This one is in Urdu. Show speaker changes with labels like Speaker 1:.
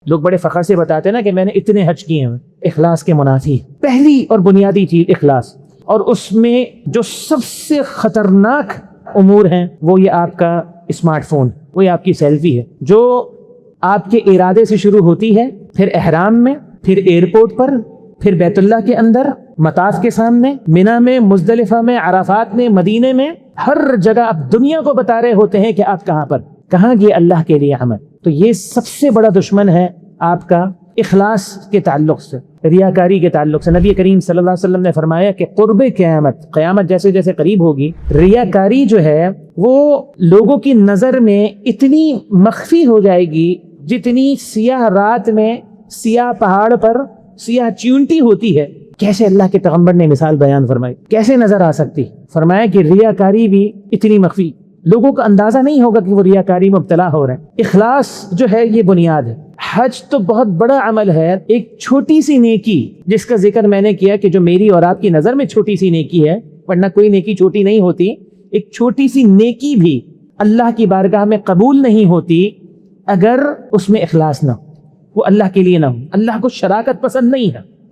Speaker 1: لوگ بڑے فخر سے بتاتے ہیں نا کہ میں نے اتنے حج کیے ہیں. اخلاص کے منافی پہلی اور بنیادی چیز اخلاص، اور اس میں جو سب سے خطرناک امور ہیں وہ یہ آپ کا اسمارٹ فون، وہ یہ آپ کی سیلفی ہے، جو آپ کے ارادے سے شروع ہوتی ہے، پھر احرام میں، پھر ایئرپورٹ پر، پھر بیت اللہ کے اندر، مطاف کے سامنے، منی میں، مزدلفہ میں، عرفات میں، مدینے میں، ہر جگہ آپ دنیا کو بتا رہے ہوتے ہیں کہ آپ کہاں گئے اللہ کے لیے عمل. تو یہ سب سے بڑا دشمن ہے آپ کا اخلاص کے تعلق سے، ریاکاری کے تعلق سے. نبی کریم صلی اللہ علیہ وسلم نے فرمایا کہ قرب قیامت جیسے جیسے قریب ہوگی، ریاکاری جو ہے وہ لوگوں کی نظر میں اتنی مخفی ہو جائے گی جتنی سیاہ رات میں سیاہ پہاڑ پر سیاہ چیونٹی ہوتی ہے. کیسے اللہ کے پیغمبر نے مثال بیان فرمائی، کیسے نظر آ سکتی؟ فرمایا کہ ریاکاری بھی اتنی مخفی، لوگوں کا اندازہ نہیں ہوگا کہ وہ ریاکاری میں مبتلا ہو رہے ہیں. اخلاص جو ہے یہ بنیاد ہے. حج تو بہت بڑا عمل ہے. ایک چھوٹی سی نیکی جس کا ذکر میں نے کیا کہ جو میری اور آپ کی نظر میں چھوٹی سی نیکی ہے، ورنہ کوئی نیکی چھوٹی نہیں ہوتی، ایک چھوٹی سی نیکی بھی اللہ کی بارگاہ میں قبول نہیں ہوتی اگر اس میں اخلاص نہ ہو، وہ اللہ کے لیے نہ ہو. اللہ کو شراکت پسند نہیں ہے.